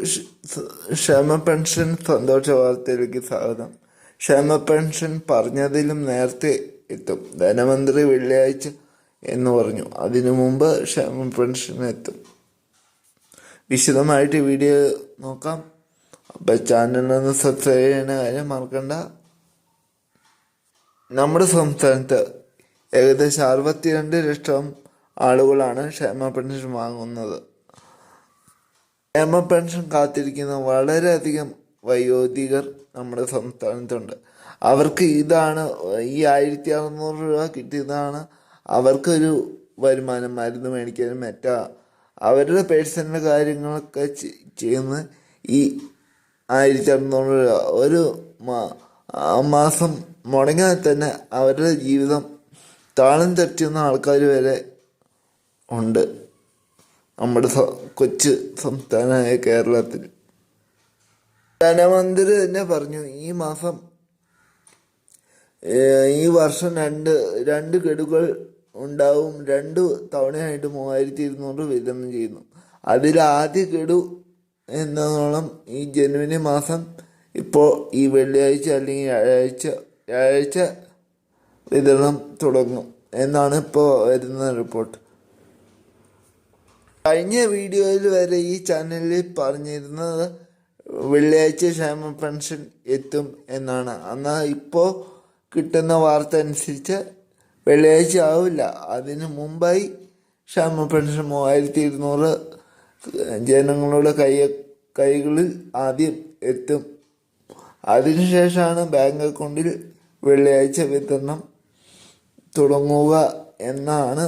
ക്ഷേമ പെൻഷൻ സന്തോഷ വാർത്തയിലേക്ക് സ്വാഗതം. ക്ഷേമ പെൻഷൻ പറഞ്ഞതിലും നേരത്തെ എത്തും. ധനമന്ത്രി വെള്ളിയാഴ്ച എന്ന് പറഞ്ഞു. അതിനു മുമ്പ് ക്ഷേമ പെൻഷൻ എത്തും. വിശദമായിട്ട് വീഡിയോ നോക്കാം. അപ്പം ചാനലൊന്ന് സബ്സ്ക്രൈബ് ചെയ്യുന്ന കാര്യം മറക്കണ്ട. നമ്മുടെ സംസ്ഥാനത്ത് ഏകദേശം 62 ലക്ഷം ആളുകളാണ് ക്ഷേമ പെൻഷൻ വാങ്ങുന്നത്. ക്ഷേമ പെൻഷൻ കാത്തിരിക്കുന്ന വളരെയധികം വയോധികർ നമ്മുടെ സംസ്ഥാനത്തുണ്ട്. അവർക്ക് ഇതാണ് ഈ 1600 രൂപ കിട്ടിയതാണ് അവർക്കൊരു വരുമാനം. മരുന്ന് മേടിക്കാനും അവരുടെ പേഴ്സണൽ കാര്യങ്ങളൊക്കെ ചെയ്യുന്ന ഈ 1600 രൂപ ഒരു മാസം മുടങ്ങിയാൽ തന്നെ അവരുടെ ജീവിതം താളം തെറ്റുന്ന ആൾക്കാർ വരെ ഉണ്ട് നമ്മുടെ കൊച്ചു സംസ്ഥാനമായ കേരളത്തിൽ. ധനമന്ത്രി തന്നെ പറഞ്ഞു, ഈ വർഷം രണ്ട് ഗഡുകൾ ഉണ്ടാവും. 2 തവണയായിട്ട് 3200 വിതരണം ചെയ്യുന്നു. അതിൽ ആദ്യ ഗഡു എന്നോളം ഈ ജനുവരി മാസം ഇപ്പോൾ ഈ വെള്ളിയാഴ്ച അല്ലെങ്കിൽ വ്യാഴാഴ്ച വിതരണം തുടങ്ങും എന്നാണ് ഇപ്പോൾ വരുന്ന റിപ്പോർട്ട്. കഴിഞ്ഞ വീഡിയോയിൽ വരെ ഈ ചാനലിൽ പറഞ്ഞിരുന്നത് വെള്ളിയാഴ്ച ക്ഷേമ പെൻഷൻ എത്തും എന്നാണ്. എന്നാൽ ഇപ്പോൾ കിട്ടുന്ന വാർത്ത അനുസരിച്ച് വെള്ളിയാഴ്ച ആവില്ല, അതിന് മുമ്പായി ക്ഷേമ പെൻഷൻ 3200 ജനങ്ങളുടെ കൈകളിൽ ആദ്യം എത്തും. അതിനുശേഷമാണ് ബാങ്ക് അക്കൗണ്ടിൽ വെള്ളിയാഴ്ച വിതരണം തുടങ്ങുക എന്നാണ്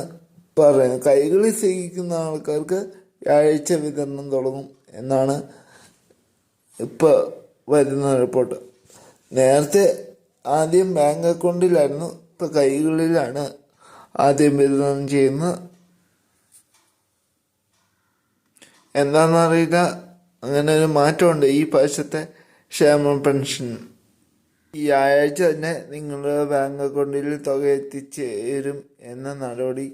പറയുന്നത്. കൈകളിൽ സ്വീകരിക്കുന്ന ആൾക്കാർക്ക് വ്യാഴാഴ്ച വിതരണം തുടങ്ങും എന്നാണ് ഇപ്പോൾ വരുന്ന റിപ്പോർട്ട്. നേരത്തെ ആദ്യം ബാങ്ക് അക്കൗണ്ടിലായിരുന്നു, ഇപ്പോൾ കൈകളിലാണ് ആദ്യം വിതരണം ചെയ്യുന്നത്. എന്താണെന്നറിയില്ല, അങ്ങനെ ഒരു മാറ്റമുണ്ട് ഈ പ്രാവശ്യത്തെ ക്ഷേമ പെൻഷൻ. ഈ വ്യാഴാഴ്ച തന്നെ നിങ്ങളുടെ ബാങ്ക് അക്കൗണ്ടിൽ തുക എത്തിച്ചേരും എന്ന നടപടി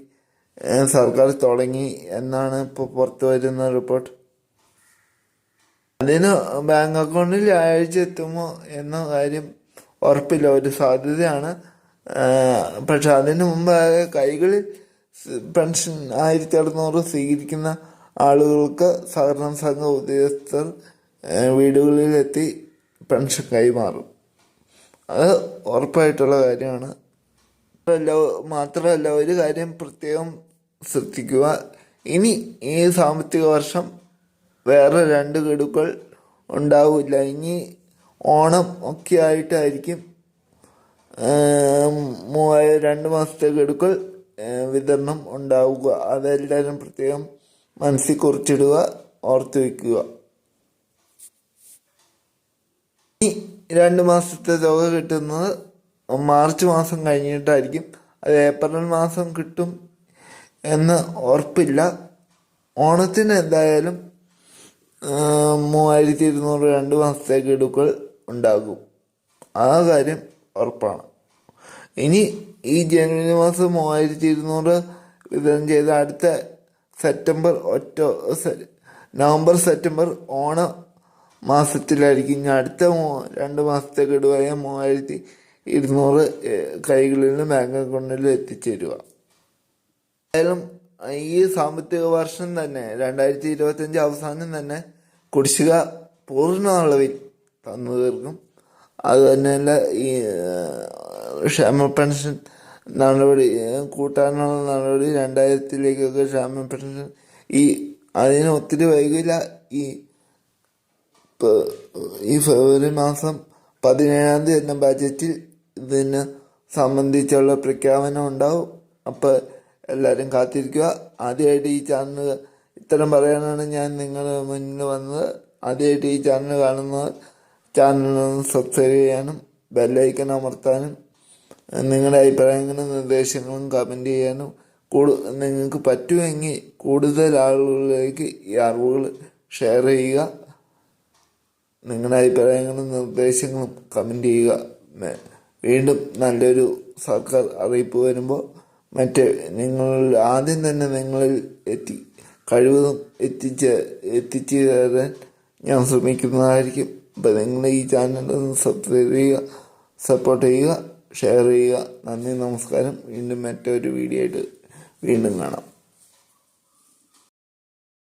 സർക്കാർ തുടങ്ങി എന്നാണ് ഇപ്പോൾ പുറത്തു വരുന്ന റിപ്പോർട്ട്. അതിന് ബാങ്ക് അക്കൗണ്ടിൽ വ്യാഴാഴ്ച എത്തുമോ എന്ന കാര്യം ഉറപ്പില്ല, ഒരു സാധ്യതയാണ്. പക്ഷെ അതിന് മുമ്പ് കൈകളിൽ പെൻഷൻ 1600 സ്വീകരിക്കുന്ന ആളുകൾക്ക് സഹകരണ സംഘ ഉദ്യോഗസ്ഥർ വീടുകളിലെത്തി പെൻഷൻ കൈമാറും. അത് ഉറപ്പായിട്ടുള്ള കാര്യമാണ്. മാത്രമല്ല ഒരു കാര്യം പ്രത്യേകം ശ്രദ്ധിക്കുക, ഇനി ഈ സാമ്പത്തിക വർഷം വേറെ 2 ഗഡുക്കൾ ഉണ്ടാവില്ല. ഇനി ഓണം ഒക്കെ ആയിട്ടായിരിക്കും 2 മാസത്തെ ഗഡുക്കൾ വിതരണം ഉണ്ടാവുക. അതെല്ലാവരും പ്രത്യേകം മനസ്സിൽ കുറിച്ചിടുക, ഓർത്തു വയ്ക്കുക. ഈ 2 മാസത്തെ തുക കിട്ടുന്നത് മാർച്ച് മാസം കഴിഞ്ഞിട്ടായിരിക്കും. അത് ഏപ്രിൽ മാസം കിട്ടും എന്ന് ഉറപ്പില്ല. ഓണത്തിന് എന്തായാലും 3200 2 മാസത്തെ ഗഡുക്കൾ ഉണ്ടാകും, ആ കാര്യം ഉറപ്പാണ്. ഇനി ഈ ജനുവരി മാസം 3200 വിതരണം ചെയ്ത അടുത്ത നവംബർ സെപ്റ്റംബർ ഓണ മാസത്തിലായിരിക്കും ഇനി അടുത്ത 2 മാസത്തെ ഗഡുവായ 3200 കൈകളിൽ നിന്ന് ബാങ്ക് അക്കൗണ്ടിൽ എത്തിച്ചേരുക. എന്തായാലും ഈ സാമ്പത്തിക വർഷം തന്നെ 2025 അവസാനം തന്നെ കുടിശ്ശിക പൂർണ്ണ അളവിൽ തന്നു തീർക്കും. അത് തന്നെയല്ല, ഈ ക്ഷേമ പെൻഷൻ നടപടി കൂട്ടാനുള്ള നടപടി 2000-ലേക്കൊക്കെ ക്ഷേമ പെൻഷൻ അതിന് ഒത്തിരി വൈകില്ല. ഈ ഫെബ്രുവരി മാസം 17-ാം തീയതി തന്നെ ബജറ്റിൽ ഇതിന് സംബന്ധിച്ചുള്ള പ്രഖ്യാപനം ഉണ്ടാവും. അപ്പോൾ എല്ലാവരും കാത്തിരിക്കുക. ആദ്യമായിട്ട് ഈ ചാനൽ ഇത്തരം പറയാനാണ് ഞാൻ നിങ്ങളുടെ മുന്നിൽ വന്നത്. ആദ്യമായിട്ട് ഈ ചാനൽ കാണുന്നത് ചാനലൊന്ന് സബ്സ്ക്രൈബ് ചെയ്യാനും ബെല്ലൈക്കൺ അമർത്താനും നിങ്ങളുടെ അഭിപ്രായങ്ങളും നിർദ്ദേശങ്ങളും കമൻറ്റ് ചെയ്യാനും നിങ്ങൾക്ക് പറ്റുമെങ്കിൽ കൂടുതൽ ആളുകളിലേക്ക് ഈ അറിവുകൾ ഷെയർ ചെയ്യുക. നിങ്ങളുടെ അഭിപ്രായങ്ങളും നിർദ്ദേശങ്ങളും കമൻറ്റ് ചെയ്യുക. വീണ്ടും നല്ലൊരു സർക്കാർ അറിയിപ്പ് വരുമ്പോൾ ആദ്യം തന്നെ നിങ്ങളിൽ കഴിവതും എത്തിച്ചു തരാൻ ഞാൻ ശ്രമിക്കുന്നതായിരിക്കും. അപ്പോൾ നിങ്ങൾ ഈ ചാനൽ ഒന്ന് സബ്സ്ക്രൈബ് ചെയ്യുക, സപ്പോർട്ട് ചെയ്യുക, ഷെയർ ചെയ്യുക. നന്ദി, നമസ്കാരം. വീണ്ടും മറ്റൊരു വീഡിയോ ആയിട്ട് വീണ്ടും കാണാം.